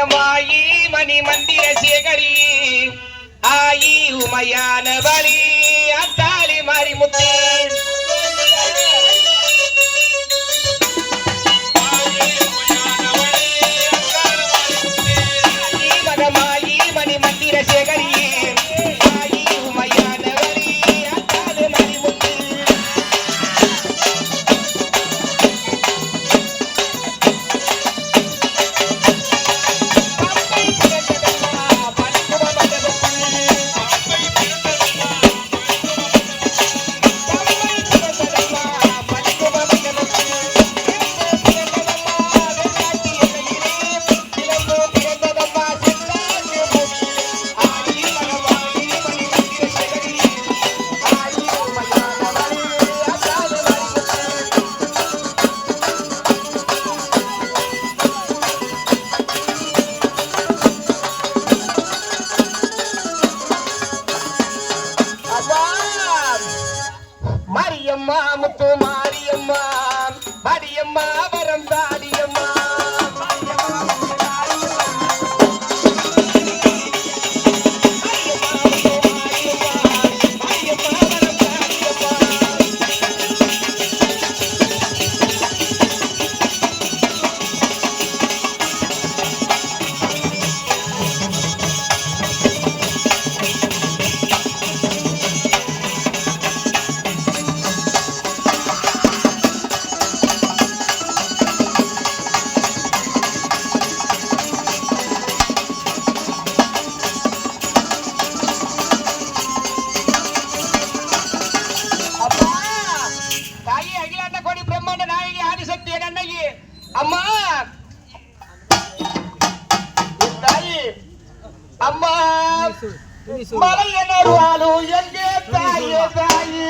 மகமாயி மணி மந்திர சேகரி ஆயி உமையான பலி அத்தாளி மாரிமுத்து மகமாயி மணி மந்திர சேகரி மாரியம்மா முத்து மாரியம்மா மாரியம்மா வரம் தாடியம்மா அம்மா அம்மா மலையனருவாலு எங்கே தாயே தாயி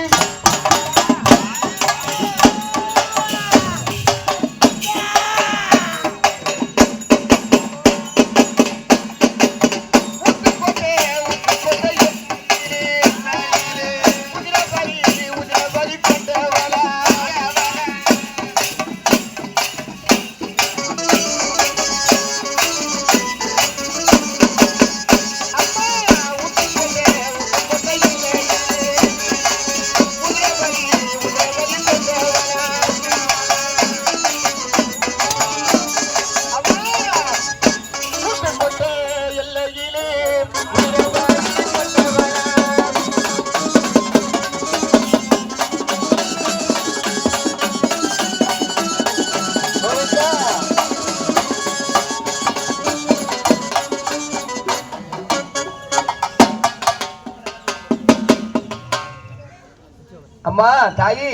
அம்மா தாயி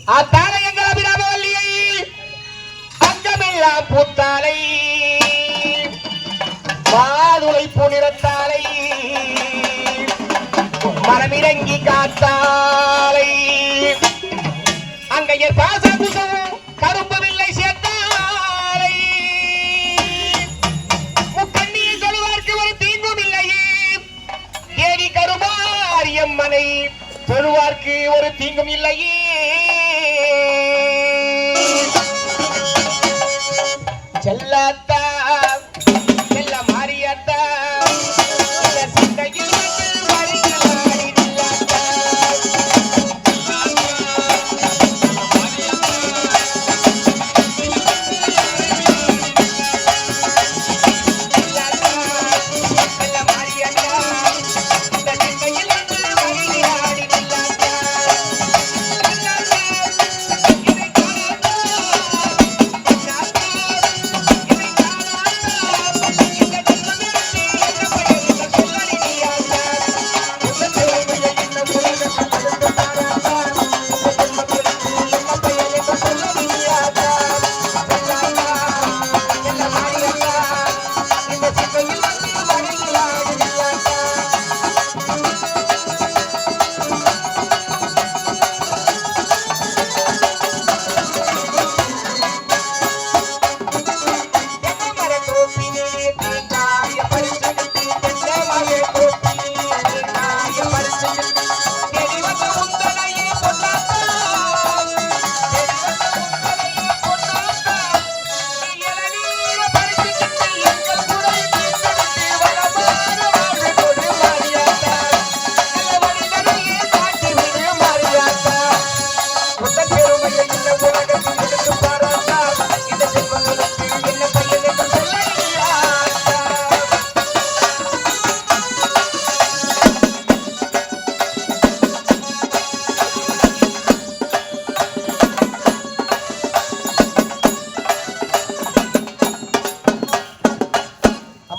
ஆத்தாலை எங்கள் அபிராமவல்லியை அங்கமெல்லாம் பூத்தாலை மாதுளை புனிரத்தாலை மரமிறங்கி காத்தாலை அங்கையர் பாசகுசம் கரும்பவில்லை சேர்த்தாலை முக்கண்ணியை சொல்லுவார்க்கு ஒரு தீங்கும் இல்லையே ஏடி கருமாரியம்மனை சொல்லுவார்க்கு ஒரு தீங்கும் இல்லையே செல்லாத்தா செல்ல மாரியாத்தா சந்தையில்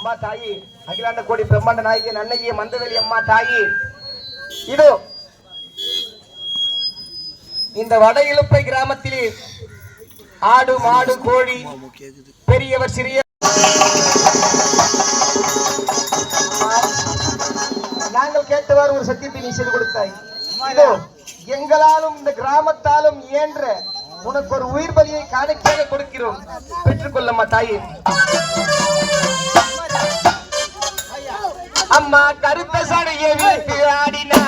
அம்மா தாயி, அகிலாண்ட கோடி பிரம்மாண்ட நாயகி அன்னையே மந்தவெளி அம்மா தாயி, இதோ இந்த வட இலுப்பை கிராமத்திலே ஆடு மாடு கோழி பெரியவர் சிறிய நாங்கள் கேட்டவாறு ஒரு சத்தியத்தை நீ செய்து கொடுத்தாய். இதோ எங்களாலும் இந்த கிராமத்தாலும் இயன்ற உனக்கு ஒரு உயிர் பலியை காணிக்கையாக கொடுக்கிறோம், பெற்றுக்கொள்ளம்மா தாயே. அம்மா கருத்த சடையை வைத்து ஆடினா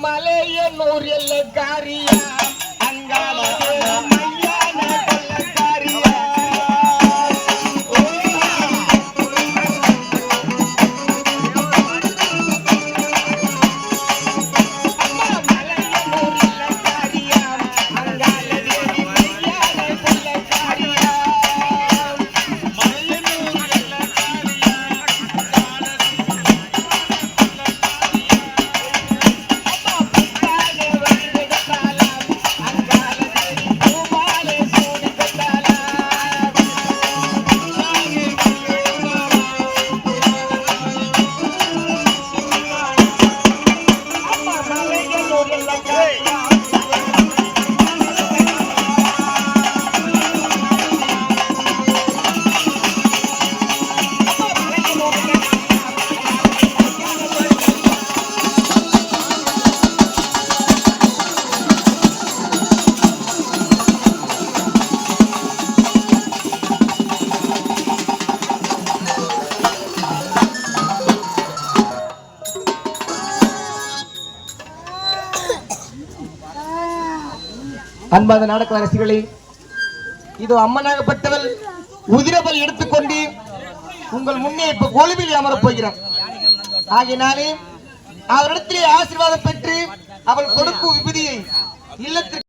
மலைய நூறு காரியா அங்கால மையான கொள்ளக்காரியா அன்பாத நாடக ரசிகளே, இதோ அம்மனாகப்பட்டவள் உதிரபல் எடுத்துக்கொண்டு உங்கள் முன்னே இப்ப கொலுவில் அமரப் போகிறார். ஆகையினாலே அவரிடத்திலே ஆசீர்வாதம் பெற்று அவள் கொடுக்கும் விபதியை இல்லத்திற்கு